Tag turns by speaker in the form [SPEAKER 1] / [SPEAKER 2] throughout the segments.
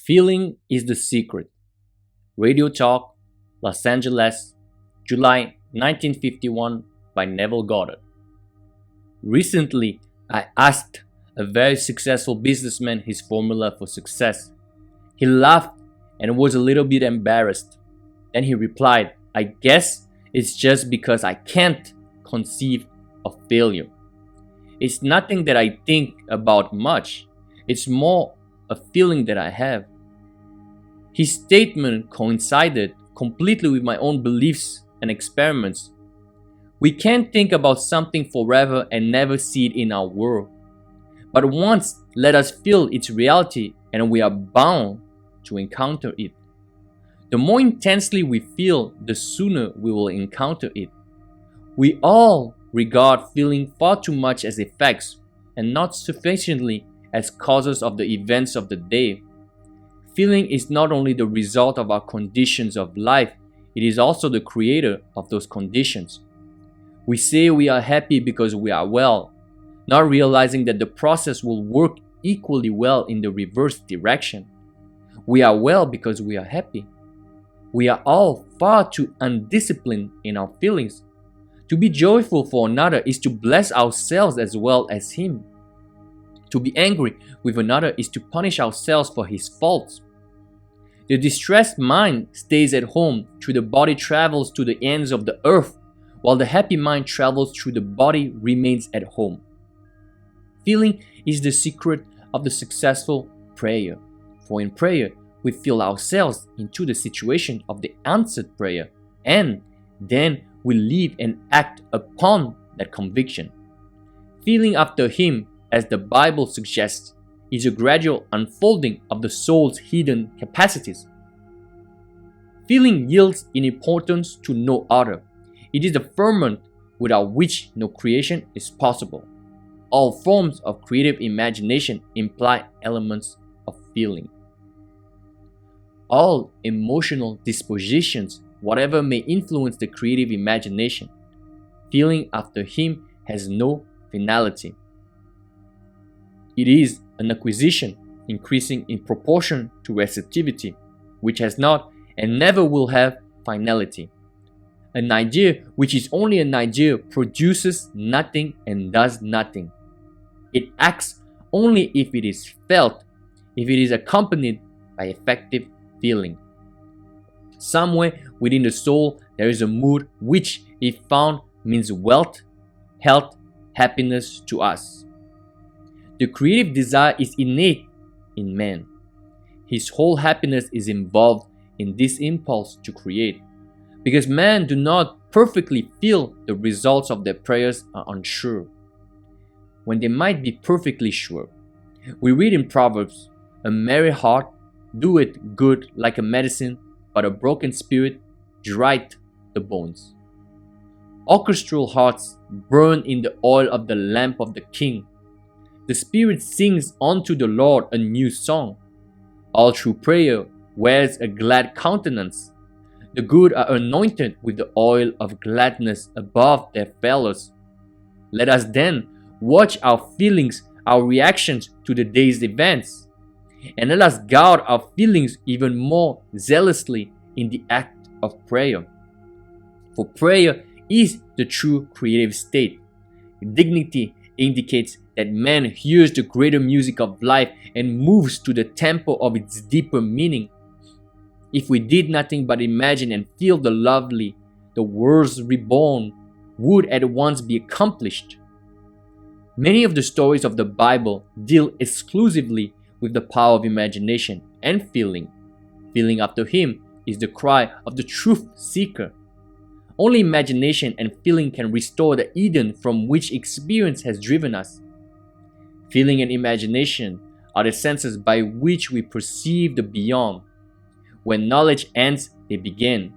[SPEAKER 1] Feeling is the secret. Radio Talk, Los Angeles, July 1951 by Neville Goddard. Recently, I asked a very successful businessman his formula for success. He laughed and was a little bit embarrassed. Then he replied, "I guess it's just because I can't conceive of failure. It's nothing that I think about much. It's more a feeling that I have." His statement coincided completely with my own beliefs and experiments. We can't think about something forever and never see it in our world. But once let us feel its reality and we are bound to encounter it. The more intensely we feel, the sooner we will encounter it. We all regard feeling far too much as effects and not sufficiently as causes of the events of the day. Feeling is not only the result of our conditions of life, it is also the creator of those conditions. We say we are happy because we are well, not realizing that the process will work equally well in the reverse direction. We are well because we are happy. We are all far too undisciplined in our feelings. To be joyful for another is to bless ourselves as well as him. To be angry with another is to punish ourselves for his faults. The distressed mind stays at home till the body travels to the ends of the earth, while the happy mind travels through the body remains at home. Feeling is the secret of the successful prayer. For in prayer, we feel ourselves into the situation of the answered prayer, and then we live and act upon that conviction. Feeling after him, as the Bible suggests, is a gradual unfolding of the soul's hidden capacities. Feeling yields in importance to no other. It is the ferment without which no creation is possible. All forms of creative imagination imply elements of feeling. All emotional dispositions, whatever may influence the creative imagination, feeling after him has no finality. It is an acquisition increasing in proportion to receptivity, which has not and never will have finality. An idea which is only an idea produces nothing and does nothing. It acts only if it is felt, if it is accompanied by effective feeling. Somewhere within the soul there is a mood which, if found, means wealth, health, happiness to us. The creative desire is innate in man. His whole happiness is involved in this impulse to create. Because men do not perfectly feel, the results of their prayers are unsure, when they might be perfectly sure. We read in Proverbs, "A merry heart doeth good like a medicine, but a broken spirit drieth the bones." Orchestral hearts burn in the oil of the lamp of the king. The spirit sings unto the Lord a new song. All true prayer wears a glad countenance. The good are anointed with the oil of gladness above their fellows. Let us then watch our feelings, our reactions to the day's events, and let us guard our feelings even more zealously in the act of prayer. For prayer is the true creative state. Dignity indicates that man hears the greater music of life and moves to the tempo of its deeper meaning. If we did nothing but imagine and feel the lovely, the worlds reborn would at once be accomplished. Many of the stories of the Bible deal exclusively with the power of imagination and feeling. Feeling after him is the cry of the truth seeker. Only imagination and feeling can restore the Eden from which experience has driven us. Feeling and imagination are the senses by which we perceive the beyond. When knowledge ends, they begin.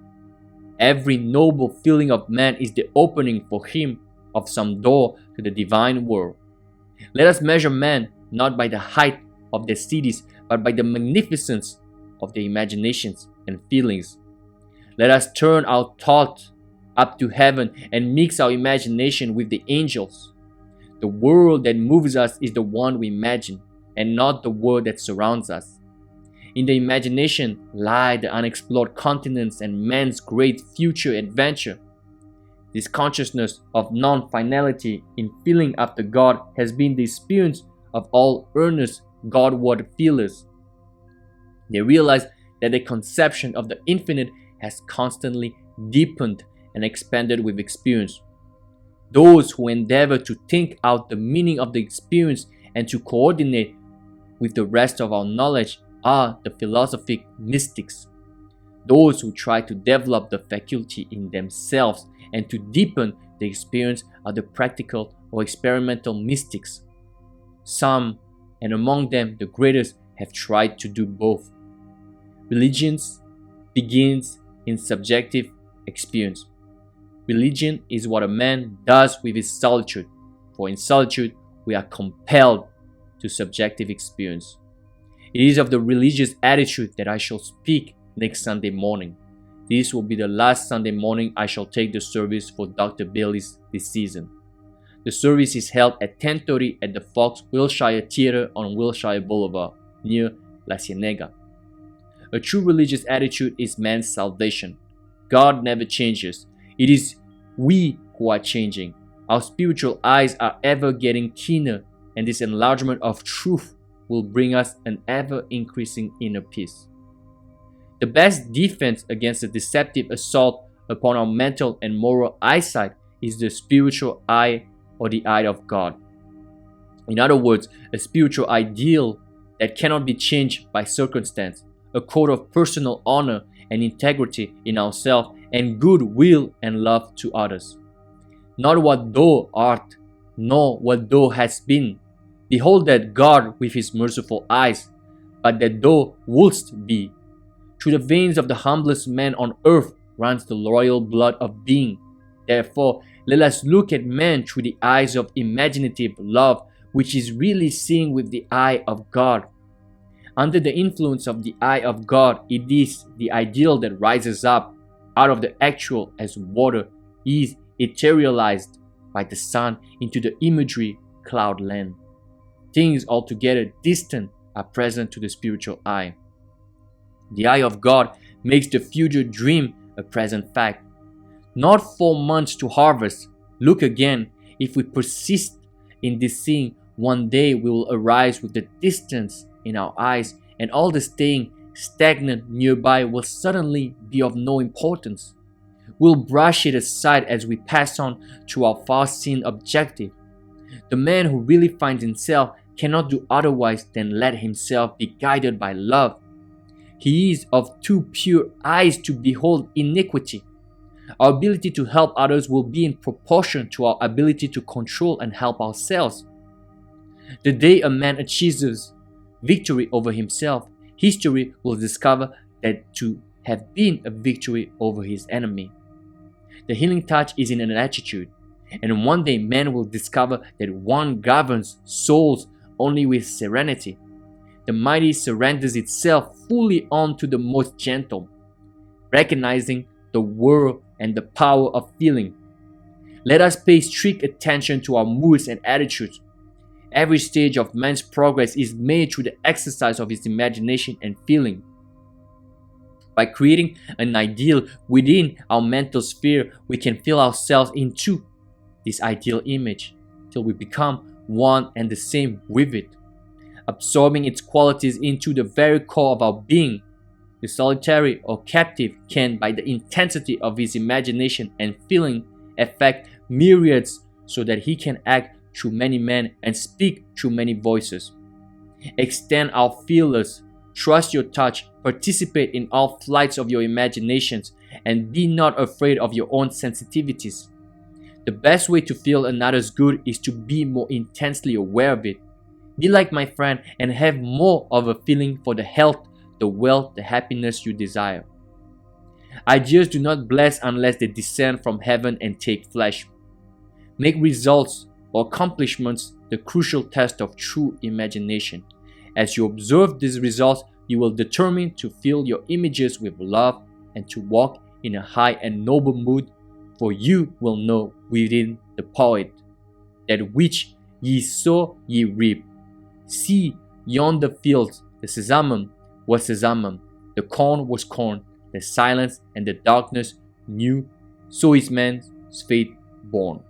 [SPEAKER 1] Every noble feeling of man is the opening for him of some door to the divine world. Let us measure man not by the height of their cities, but by the magnificence of their imaginations and feelings. Let us turn our thought up to heaven and mix our imagination with the angels. The world that moves us is the one we imagine, and not the world that surrounds us. In the imagination lie the unexplored continents and man's great future adventure. This consciousness of non-finality in feeling after God has been the experience of all earnest Godward feelers. They realize that the conception of the infinite has constantly deepened and expanded with experience. Those who endeavor to think out the meaning of the experience and to coordinate with the rest of our knowledge are the philosophic mystics. Those who try to develop the faculty in themselves and to deepen the experience are the practical or experimental mystics. Some, and among them the greatest, have tried to do both. Religion begins in subjective experience. Religion is what a man does with his solitude, for in solitude we are compelled to subjective experience. It is of the religious attitude that I shall speak next Sunday morning. This will be the last Sunday morning I shall take the service for Dr. Bailey's this season. The service is held at 10:30 at the Fox Wilshire Theatre on Wilshire Boulevard, near La Cienega. A true religious attitude is man's salvation. God never changes. It is we who are changing. Our spiritual eyes are ever getting keener, and this enlargement of truth will bring us an ever-increasing inner peace. The best defense against a deceptive assault upon our mental and moral eyesight is the spiritual eye or the eye of God. In other words, a spiritual ideal that cannot be changed by circumstance, a code of personal honor and integrity in ourselves, and goodwill and love to others. Not what thou art, nor what thou hast been. Behold that God with his merciful eyes, but that thou wouldst be. Through the veins of the humblest man on earth runs the royal blood of being. Therefore, let us look at man through the eyes of imaginative love, which is really seeing with the eye of God. Under the influence of the eye of God, it is the ideal that rises up out of the actual as water is etherealized by the sun into the imagery cloudland. Things altogether distant are present to the spiritual eye. The eye of God makes the future dream a present fact. Not 4 months to harvest. Look again. If we persist in this seeing, one day we will arise with the distance in our eyes, and all the staying stagnant nearby will suddenly be of no importance. We'll brush it aside as we pass on to our far-seen objective. The man who really finds himself cannot do otherwise than let himself be guided by love. He is of too pure eyes to behold iniquity. Our ability to help others will be in proportion to our ability to control and help ourselves. The day a man achieves victory over himself, history will discover that to have been a victory over his enemy. The healing touch is in an attitude, and one day man will discover that one governs souls only with serenity. The mighty surrenders itself fully on to the most gentle, recognizing the world and the power of feeling. Let us pay strict attention to our moods and attitudes. Every stage of man's progress is made through the exercise of his imagination and feeling. By creating an ideal within our mental sphere, we can feel ourselves into this ideal image till we become one and the same with it, absorbing its qualities into the very core of our being. The solitary or captive can, by the intensity of his imagination and feeling, affect myriads so that he can act through many men and speak through many voices. Extend our feelers, trust your touch, participate in all flights of your imaginations, and be not afraid of your own sensitivities. The best way to feel another's good is to be more intensely aware of it. Be like my friend and have more of a feeling for the health, the wealth, the happiness you desire. Ideas do not bless unless they descend from heaven and take flesh. Make results or accomplishments the crucial test of true imagination. As you observe these results, you will determine to fill your images with love and to walk in a high and noble mood, for you will know within the poet that which ye sow ye reap. See yonder fields, the sesamum, was sesamum, the corn was corn, the silence and the darkness knew, so is man's fate born.